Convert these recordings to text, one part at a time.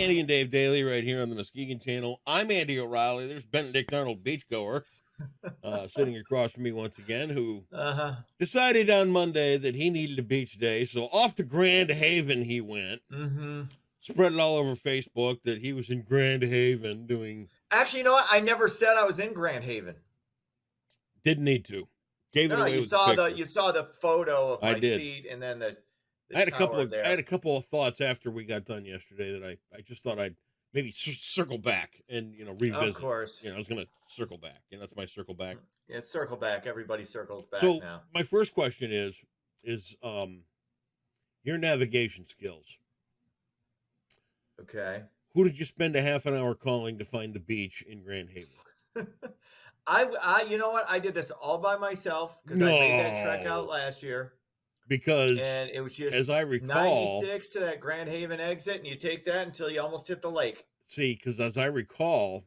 Andy and Dave Daly right here on the Muskegon Channel. I'm Andy O'Reilly. There's Benedict Arnold Beachgoer sitting across from me once again, who Uh-huh. decided on Monday that he needed a beach day. So off to Grand Haven he went, Mm-hmm. spread it all over Facebook that he was in Grand Haven doing, Actually, you know what? I never said I was in Grand Haven. didn't need to. Gave it No, away you with the saw the picture. you saw the photo of I my did. feet and then the I had tower I had there. a couple of thoughts after we got done yesterday that I just thought I'd maybe circle back and Of revisit. course. I was gonna circle back, and that's my circle back. It's circle back. Everybody circles back So now. my first question is your navigation skills. Okay. Who did you spend a half an hour calling to find the beach in Grand Haven? You know what? I did this all by myself because I made that trek out No, last year, because and it was just as I recall, 96 to that Grand Haven exit, and you take that until you almost hit the lake. because as I recall,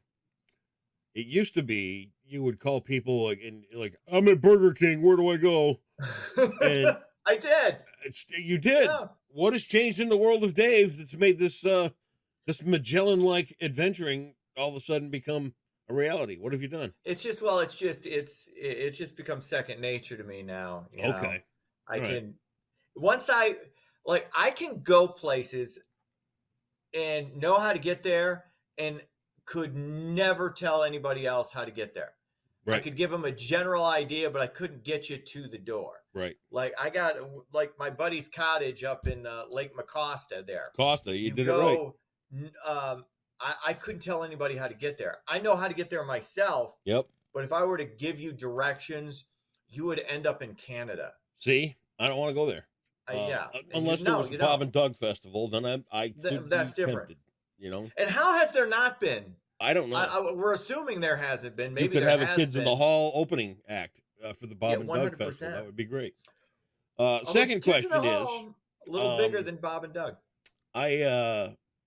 it used to be you would call people like I'm at Burger King. Where do I go? And I did. you did. Yeah. What has changed in the world of Dave that's made this Magellan-like adventuring all of a sudden become a reality? What have you done? It's just become second nature to me now. Okay. I All right. can once I can go places and know how to get there and could never tell anybody else how to get there. I Right. could give them a general idea, but I couldn't get you to the door. Right. Like I got like my buddy's cottage up in Lake McCosta there. Costa, you did it right. Go, I couldn't tell anybody how to get there. I know how to get there myself, Yep. but if I were to give you directions, you would end up in Canada. See, I don't want to go there. Yeah, Unless there was a Bob and Doug festival, then I could that's be different. tempted. And how has there not been? I don't know. We're assuming there hasn't been. Maybe you could there have a has Kids in been. the Hall opening act for the Bob and Doug 100%. festival. That would be great. Although Second Kids in the question is Hall, a little bigger than Bob and Doug.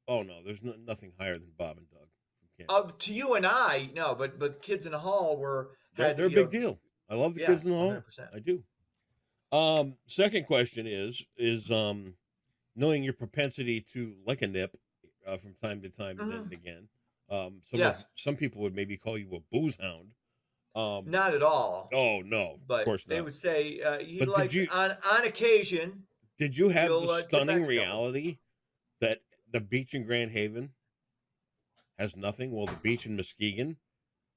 Oh no, there's nothing higher than Bob and Doug. To you and I, no, but Kids in the Hall they're a big deal. I love the Kids in the Hall. 100%. I do. Second question is knowing your propensity to lick a nip from time to time and then and again. Some people would maybe call you a booze hound. Not at all. Oh no, but of course not. They would say he But likes on occasion. Did you have the stunning reality that the beach in Grand Haven has nothing? Well, the beach in Muskegon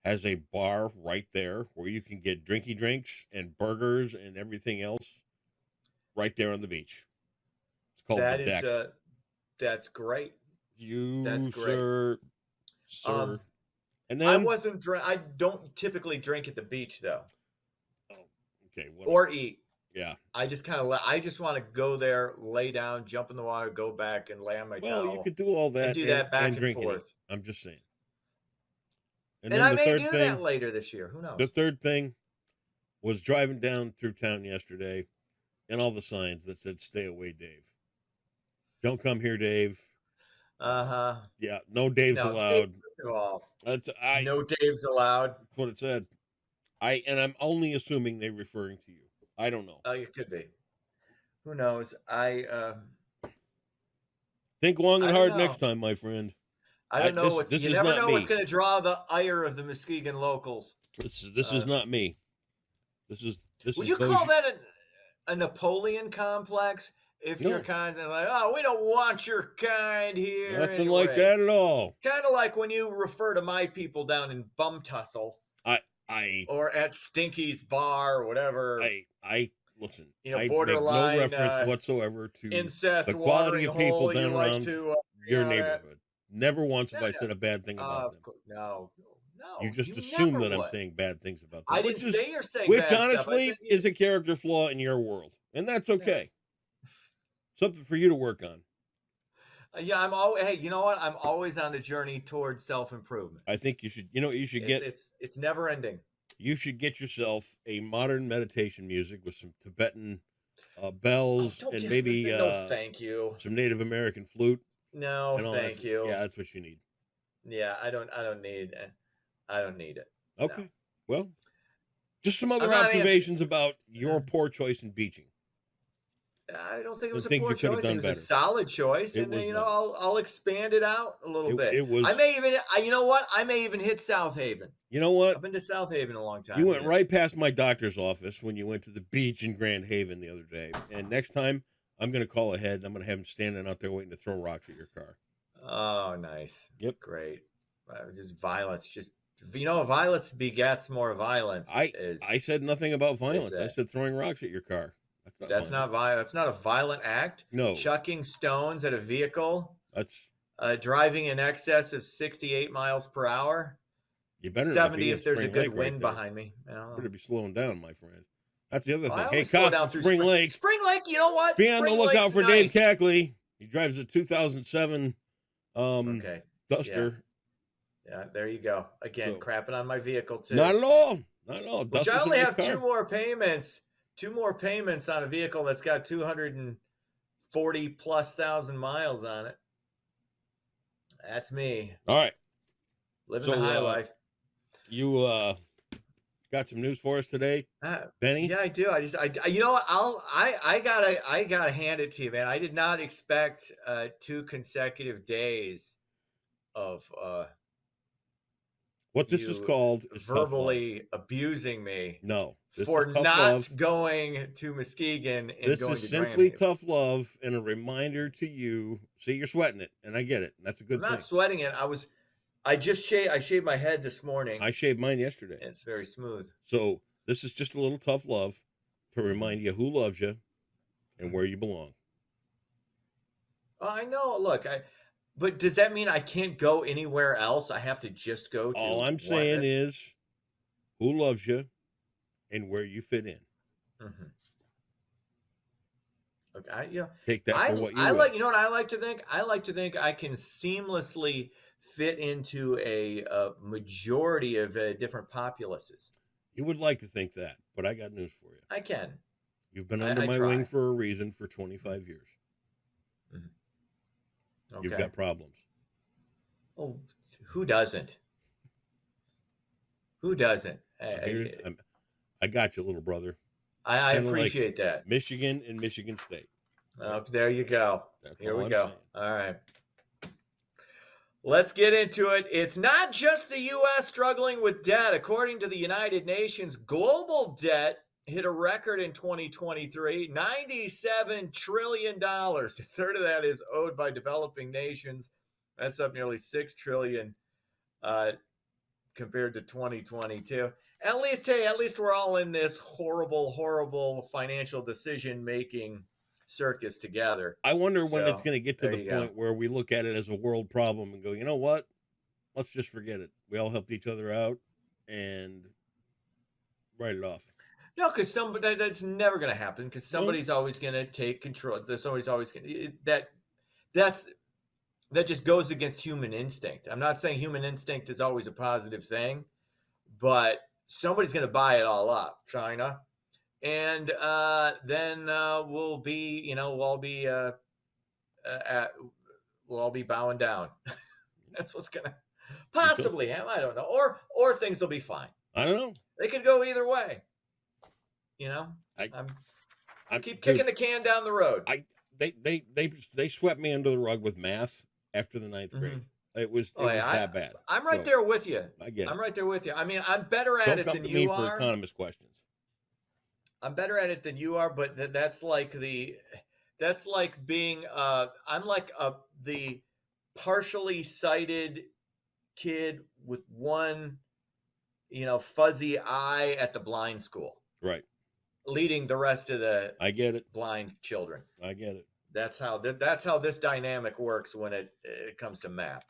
has a bar right there where you can get drinky drinks and burgers and everything else right there on the beach. It's called the Deck. That's great. That's great. Sir. And then I don't typically drink at the beach though. Oh, okay. Or eat. Yeah. I just want to go there, lay down, jump in the water, go back, and lay on my towel. Well, you could do all that. And do that back and It. forth. I'm just saying. And I may do that later this year. Who knows? The third thing was driving down through town yesterday, and all the signs that said "Stay away, Dave." Don't come here, Dave. Yeah, no Dave's allowed. No Dave's allowed. That's what it said. I'm only assuming they're referring to you. I don't know. It could be. Who knows? Think long and hard next time, my friend. I don't know. You never know what's going to draw the ire of the Muskegon locals. This is not me. This Would you call that a Napoleon complex? If you're kind of like, oh, we don't want your kind here. Nothing like that at all. Kind of like when you refer to my people down in Bum Tussle. Or at Stinky's Bar or whatever. I listen. I borderline, make no reference whatsoever to incest, the quality of people down around your neighborhood. Never once have I said a bad thing about them. No. You just assume that I'm saying bad things about them. I didn't say you're saying which bad stuff. honestly is a character flaw in your world, and that's okay. Something for you to work on. Yeah, I'm always. Hey, you know what? I'm always on the journey towards self-improvement. I think you should. You should get. It's never ending. You should get yourself a modern meditation music with some Tibetan bells and maybe no, thank you. Some Native American flute. No, thank you. Yeah, that's what you need. Yeah, I don't need it. Okay. No. Well, just some other observations about your poor choice in beaching. I don't think it and was a things poor you could have choice. It done was a better. solid choice, It and was you know, not. I'll expand it out a little bit. It was. I may even, you know what? I may even hit South Haven. You know what? I've been to South Haven a long You time. went right past my doctor's office when you went to the beach in Grand Haven the other day. And next time, I'm going to call ahead and I'm going to have him standing out there waiting to throw rocks at your car. Oh, nice. Yep. Great. Just violence. Just, you know, violence begets more violence. I said nothing about violence. I said throwing rocks at your car. That's not violent. That's not a violent act. No. Chucking stones at a vehicle. That's driving in excess of 68 miles per hour. You better 70 not if there's a good wind behind me. You better be slowing down, my friend. That's the other thing. Hey, cops at Spring Lake. Spring Lake, you know what? Be on the lookout for nice. Dave Cackley. He drives a 2007 Duster. Yeah, there you go. Again, crapping on my vehicle too. Not at all. Not at all. Which I only have two more payments on a vehicle that's got 240 plus thousand miles on it. That's me. All right. Living the high life. You got some news for us today, Benny? Yeah, I do. You know what? I gotta hand it to you, man. I did not expect 2 consecutive days of what this is called is verbally abusing me. No, for not going to Muskegon. And this is simply tough love and a reminder to you. See, you're sweating it, and I get it. And that's a good thing. I'm not sweating it. I shaved my head this morning. I shaved mine yesterday. And it's very smooth. So this is just a little tough love to remind you who loves you and where you belong. I know. Look, but does that mean I can't go anywhere else? I have to just go to. All I'm saying is who loves you and where you fit in. Mm-hmm. Okay, take that for what you will. You know what I like to think? I like to think I can seamlessly fit into a majority of different populaces. You would like to think that, but I got news for you. I can. You've been under my wing for a reason for 25 years. Mm-hmm. Okay. You've got problems. Oh, who doesn't? Who doesn't? I got you, little brother. I appreciate that. Michigan and Michigan State. Oh, there you go. Here we go. All right. Let's get into it. It's not just the U.S. struggling with debt. According to the United Nations, global debt hit a record in 2023, $97 trillion. A third of that is owed by developing nations. That's up nearly $6 trillion compared to 2022. At least we're all in this horrible financial decision-making circus together. I wonder when it's going to get to the point where we look at it as a world problem and go, you know what? Let's just forget it. We all helped each other out and write it off. No, because that's never going to happen. Because somebody's always going to take control. Somebody's always going to that just goes against human instinct. I'm not saying human instinct is always a positive thing, but somebody's going to buy it all up, China, and then we'll all be bowing down. That's what's going to possibly happen. I don't know, or things will be fine. I don't know. They could go either way. I keep kicking the can down the road. They swept me under the rug with math after the 9th grade. It was that bad. I'm right there with you. I get it. I'm right there with you. I mean, I'm better at it than you are. Don't come to me for economist questions. I'm better at it than you are, but that's like being I'm like the partially sighted kid with one fuzzy eye at the blind school. Right. Leading the rest of the I get it. blind children. I get it. That's how this dynamic works when it comes to math.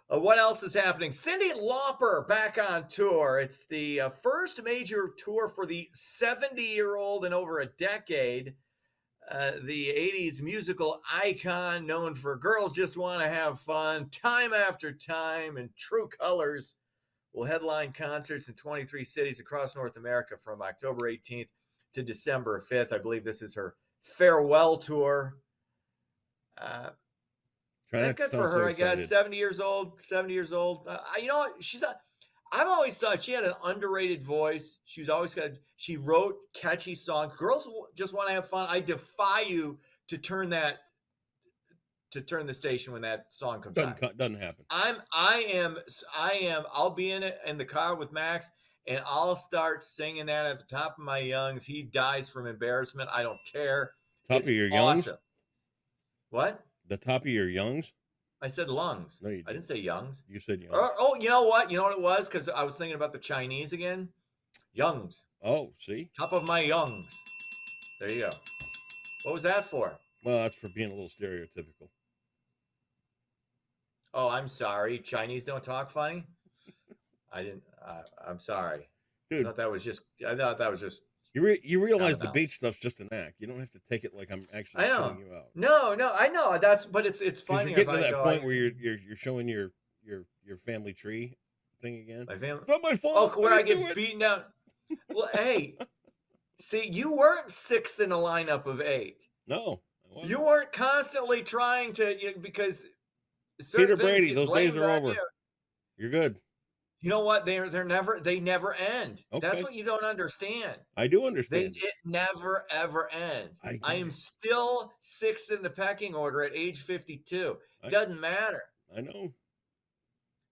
What else is happening? Cyndi Lauper back on tour. It's the first major tour for the 70-year-old in over a decade. The 80s musical icon known for Girls Just Want to Have Fun, Time After Time, and True Colors will headline concerts in 23 cities across North America from October 18th to December 5th. I believe this is her farewell tour. That's good for her, I guess. 70 years old. You know what? I've always thought she had an underrated voice. She wrote catchy songs. Girls just want to have fun. I defy you to turn the station when that song comes on. Doesn't happen. I'll be in the car with Max, and I'll start singing that at the top of my lungs. He dies from embarrassment. I don't care. Top of your lungs? Awesome. What? The top of your lungs? I said lungs. No, you didn't. I didn't say youngs. You said youngs. Oh, you know what? You know what it was? Because I was thinking about the Chinese again. Youngs. Oh, see? Top of my youngs. There you go. What was that for? Well, that's for being a little stereotypical. Oh, I'm sorry. Chinese don't talk funny? I'm sorry. Dude. I thought that was just. You realize the beach stuff's just an act. You don't have to take it like I'm actually calling you out. No, I know. But it's funny. You're getting to that point where you're showing your family tree thing again. My family. It's not my fault. Oh, where I get beaten down. Well, hey, see, you weren't sixth in a lineup of 8. No, you weren't constantly trying to because Peter Brady. Those days are over. You're good. You know what? They never end. Okay. That's what you don't understand. I do understand. It never ever ends. I am still 6th in the pecking order at age 52. Doesn't matter. I know.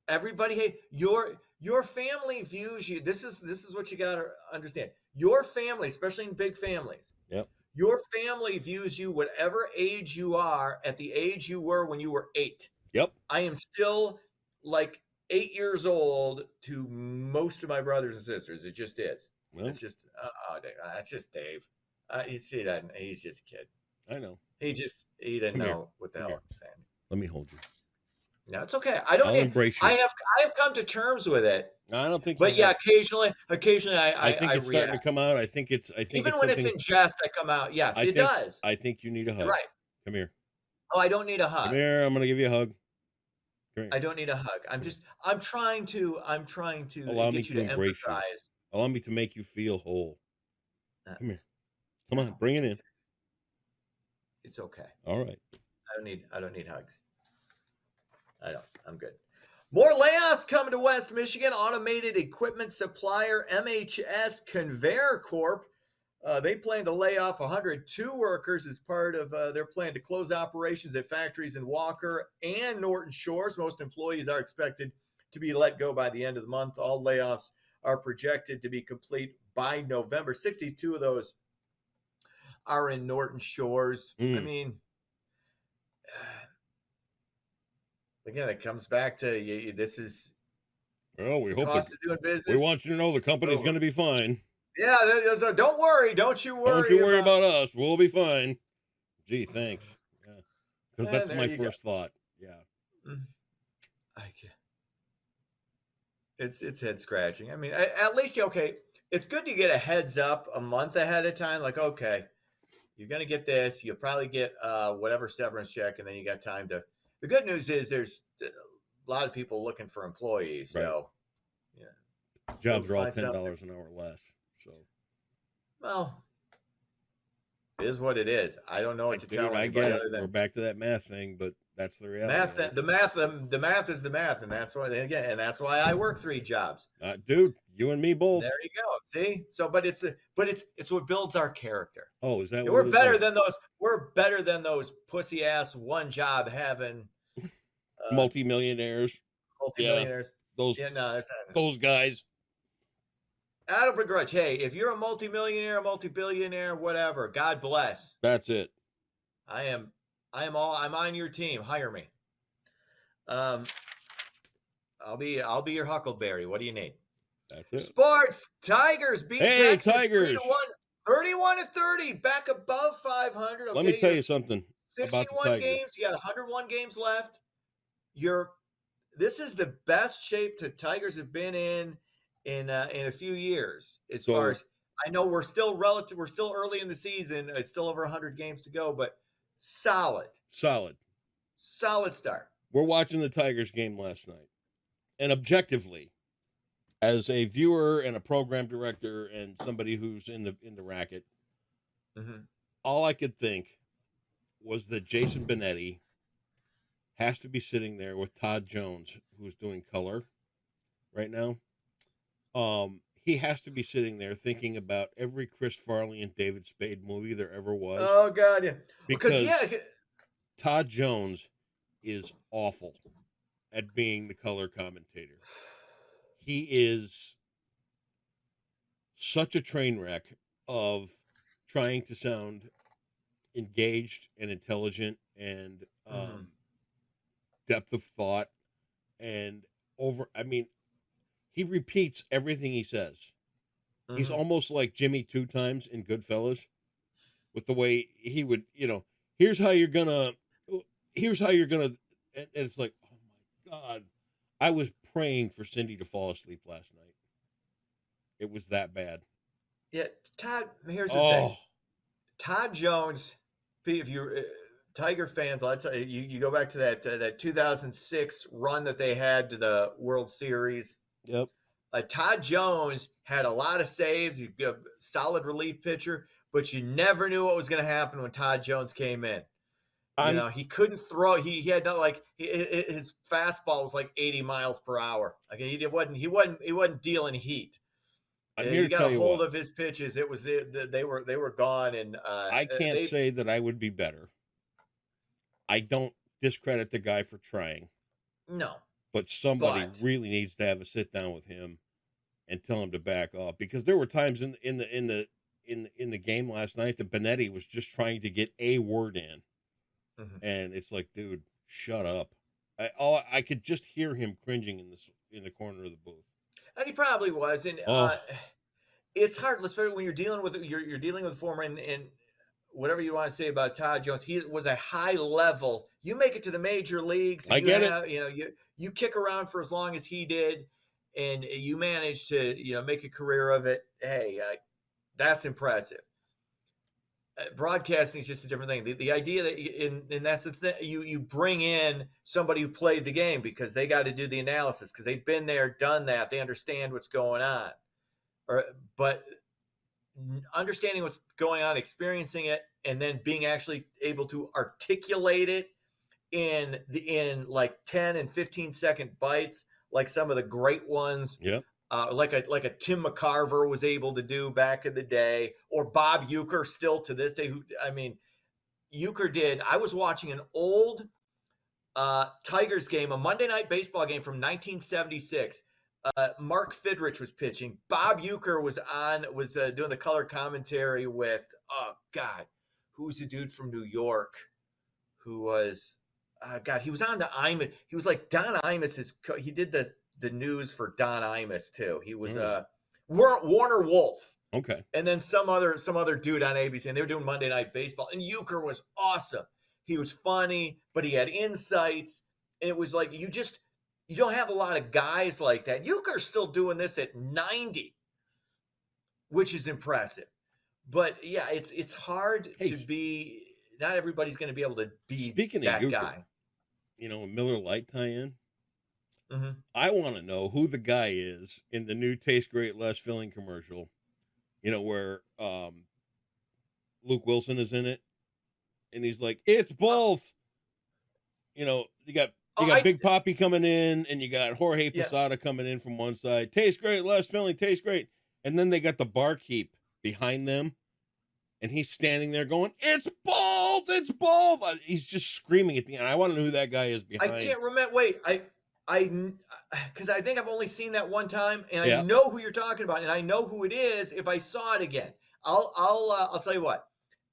Everybody, hey, your family views you. This is what you got to understand. Your family, especially in big families. Yep. Your family views you whatever age you are at the age you were when you were 8. Yep. I am still like 8 years old to most of my brothers and sisters. It just is. Well, it's just, that's just Dave. You see that? He's just a kid. I know. He didn't know what the hell I'm saying. Let me hold you. No, it's okay. I'll embrace you. I have come to terms with it. No, I don't think. But yeah, occasionally, I think it's starting to come out. I think even when it's in jest, I come out. Yes, it does. I think you need a hug. You're right. Come here. Oh, I don't need a hug. Come here. I'm going to give you a hug. I don't need a hug. I'm trying to allow get me you to embrace empathize. You. Allow me to make you feel whole. Come here. Come on, bring it in. It's okay. All right. I don't need hugs. I don't. I'm good. More layoffs coming to West Michigan. Automated equipment supplier MHS Conveyor Corp. They plan to lay off 102 workers as part of their plan to close operations at factories in Walker and Norton Shores. Most employees are expected to be let go by the end of the month. All layoffs are projected to be complete by November. 62 of those are in Norton Shores. I mean, again, it comes back to this is. Well, we hope cost of doing business. We want you to know the company's going to be fine. Yeah, so don't worry. Don't you worry. Don't you worry about us. We'll be fine. Gee, thanks. Yeah, because that's my first thought. Yeah. It's head scratching. I mean, at least okay. It's good to get a heads up a month ahead of time. Like, okay, you're gonna get this. You'll probably get whatever severance check, and then you got time to. The good news is there's a lot of people looking for employees. Right. So, yeah, jobs are all $10 an hour less. So, well, it is what it is. I don't know what to tell anybody other than we're back to that math thing, but that's the reality. The math is the math, and that's why I work 3 jobs. Dude, you and me both. There you go. See, so but it's what builds our character. Oh, is that? We're better than those. We're better than those pussy ass one job having multimillionaires. Yeah, those guys. I don't begrudge. Hey, if you're a multimillionaire, multi-billionaire, whatever, God bless. That's it. I'm on your team. Hire me. I'll be your Huckleberry. What do you need? That's it. Sports. Tigers beat Texas Tigers. 31-30, back above 500. Okay, let me tell you something. 61 games. You got 101 games left. This is the best shape the Tigers have been in a few years. As far as I know, we're still early in the season. It's still over 100 games to go, but solid start. We're watching the Tigers game last night, and objectively, as a viewer and a program director and somebody who's in the racket, all I could think was that Jason Benetti has to be sitting there with Todd Jones, who's doing color right now. he has to be sitting there thinking about every Chris Farley and David Spade movie there ever was, Oh God, yeah. Because yeah, because Todd Jones is awful at being the color commentator. He is such a train wreck of trying to sound engaged and intelligent and mhm, depth of thought and I mean, he repeats everything he says. He's mhm. almost like Jimmy Two Times in Goodfellas with the way he would, here's how you're gonna, here's how you're gonna, and it's like, oh my God. I was praying for Cindy to fall asleep last night. It was that bad. Yeah, Todd. Here's the thing. Oh, Todd Jones. If you're Tiger fans, I'll tell you, you go back to that 2006 run that they had to the World Series. yep. Todd Jones had a lot of saves. He's a solid relief pitcher, but you never knew what was going to happen when Todd Jones came in. You I'm know, he couldn't throw. He had not like his fastball was like 80 miles per hour. Like he wasn't dealing heat. I'm here You to got a tell you hold what. of his pitches. They were gone, and I can't they say that I would be better. I don't discredit the guy for trying, no, but somebody but really needs to have a sit down with him and tell him to back off, because there were times in the game last night that Benetti was just trying to get a word in, mhm. and it's like, dude, shut up. I could just hear him cringing in the corner of the booth. And he probably was, and Oh, it's hard, especially when you're dealing with former and whatever you want to say about Todd Jones. He was a high level. You make it to the major leagues, and I you get it. have you kick around for as long as he did, and you manage to make a career of it. Hey, that's impressive. Broadcasting is just a different thing. The idea that and that's the thing, you bring in somebody who played the game because they got to do the analysis because they've been there, done that, they understand what's going on. Or but understanding what's going on, experiencing it, and then being actually able to articulate it in like 10 and 15-second bites, like some of the great ones, Yep. like a Tim McCarver was able to do back in the day, or Bob Uecker still to this day. Who I mean, Uecker did. I was watching an old Tigers game, a Monday night baseball game from 1976. Mark Fidrich was pitching. Bob Uecker was doing the color commentary with, oh God, who's the dude from New York who was God, he was on the Imus. He was like Don Imus's. He did the news for Don Imus too. He was Mm, Warner Wolf, okay. and then some other dude on ABC, and they were doing Monday Night Baseball. And Euchre was awesome. He was funny, but he had insights, and it was like you don't have a lot of guys like that. Euchre's still doing this at 90, which is impressive. But yeah, it's hard Hey, to be. Not everybody's going to be able to be speaking of that euchre, guy. Miller Lite tie-in. Hmm. I want to know who the guy is in the new Taste Great Less Filling commercial. Where Luke Wilson is in it, and he's like, "It's both." You got Oh, Big Poppy coming in, and you got Jorge yeah. Posada coming in from one side. Tastes great, less filling, tastes great, and then they got the barkeep behind them, and he's standing there going, "It's both, it's both." He's just screaming at the end. I want to know who that guy is I behind. can't remember. Wait, because I think I've only seen that one time, and I Yeah, know who you're talking about, and I know who it is if I saw it again. I'll tell you what.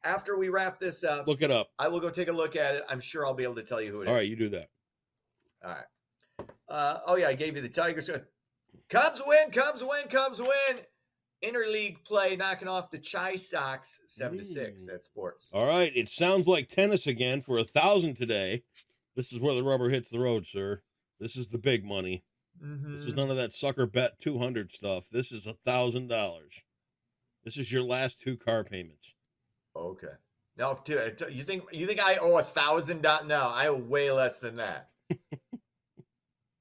After we wrap this up, look it up. I will go take a look at it. I'm sure I'll be able to tell you who it All right, is. you do that. All right. Oh yeah, I gave you the Tigers. Cubs win. Cubs win. Cubs win. Interleague play, knocking off the Chi Sox 7-6 Mm. at Sports. All right, it sounds like tennis again for 1,000 today. This is where the rubber hits the road, sir. This is the big money. This is Mm-hmm. none of that sucker bet 200 stuff. This is $1,000. This is your last 2 car payments. Okay. No, dude, you think I owe $1,000? No, I owe way less than that.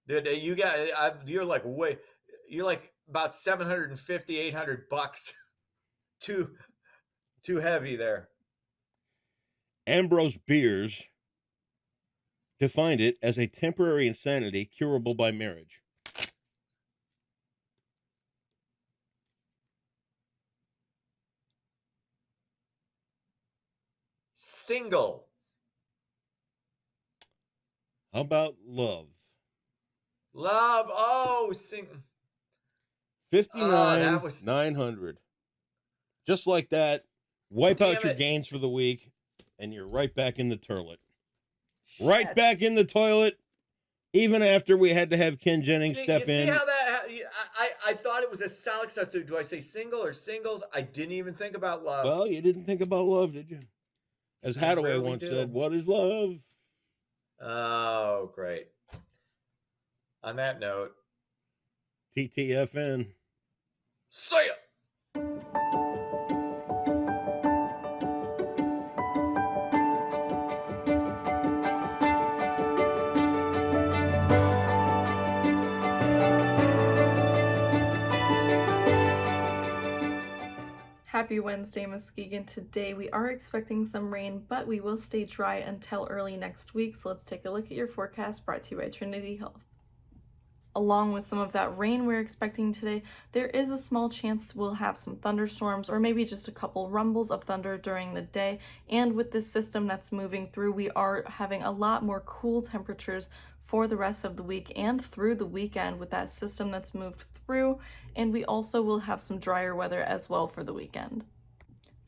Dude, you're like about 750, $800 too heavy there. Ambrose Beers defined it as a temporary insanity curable by marriage. singles? How about love? Love. Oh, 59, that was 900. Just like that, wipe out damn your it. gains for the week, and you're right back in the toilet. Shit. Right back in the toilet, even after we had to have Ken Jennings step you see in. how that? I thought it was a solid substitute. Do I say single or singles? I didn't even think about love. Well, you didn't think about love, did you? As Hadaway once said, what is love? Oh, great. On that note, TTFN. see ya. Happy Wednesday, Muskegon. Today we are expecting some rain, but we will stay dry until early next week. So let's take a look at your forecast brought to you by Trinity Health. Along with some of that rain we're expecting today, there is a small chance we'll have some thunderstorms or maybe just a couple rumbles of thunder during the day. And with this system that's moving through, we are having a lot more cool temperatures for the rest of the week and through the weekend with that system that's moved through. And we also will have some drier weather as well for the weekend.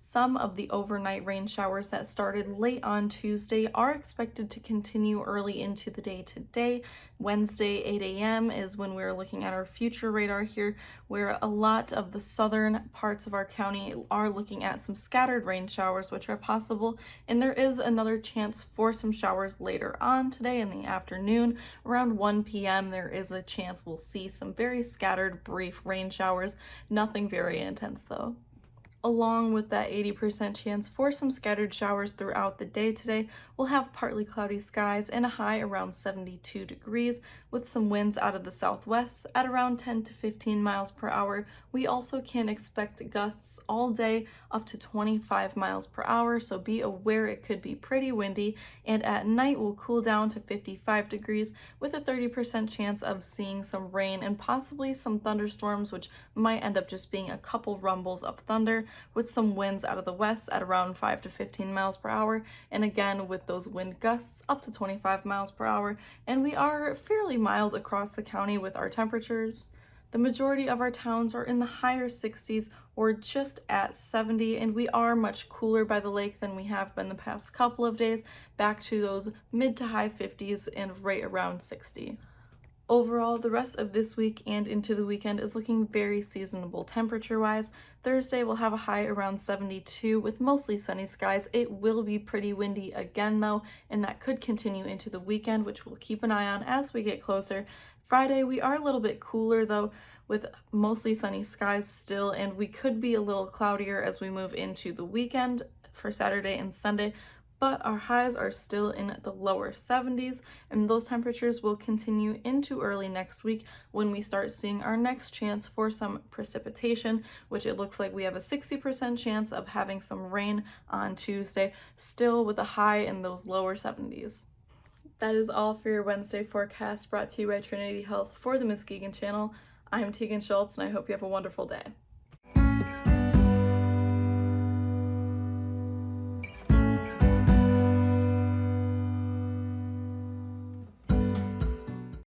Some of the overnight rain showers that started late on Tuesday are expected to continue early into the day today. Wednesday, 8 a.m. is when we're looking at our future radar here, where a lot of the southern parts of our county are looking at some scattered rain showers, which are possible. And there is another chance for some showers later on today in the afternoon. Around 1 p.m., there is a chance we'll see some very scattered, brief rain showers. Nothing very intense, though. Along with that 80% chance for some scattered showers throughout the day today, we'll have partly cloudy skies and a high around 72 degrees with some winds out of the southwest at around 10 to 15 miles per hour. We also can expect gusts all day up to 25 miles per hour, so be aware it could be pretty windy, and at night we'll cool down to 55 degrees with a 30% chance of seeing some rain and possibly some thunderstorms, which might end up just being a couple rumbles of thunder with some winds out of the west at around 5 to 15 miles per hour, and again with those wind gusts up to 25 miles per hour. And we are fairly mild across the county with our temperatures. The majority of our towns are in the higher 60s or just at 70, and we are much cooler by the lake than we have been the past couple of days, back to those mid to high 50s and right around 60. Overall, the rest of this week and into the weekend is looking very seasonable temperature-wise. Thursday will have a high around 72 with mostly sunny skies. It will be pretty windy again though, and that could continue into the weekend, which we'll keep an eye on as we get closer. Friday, we are a little bit cooler though, with mostly sunny skies still, and we could be a little cloudier as we move into the weekend for Saturday and Sunday. But our highs are still in the lower 70s, and those temperatures will continue into early next week when we start seeing our next chance for some precipitation, which it looks like we have a 60% chance of having some rain on Tuesday, still with a high in those lower 70s. That is all for your Wednesday forecast brought to you by Trinity Health for the Muskegon Channel. I'm Tegan Schultz, and I hope you have a wonderful day.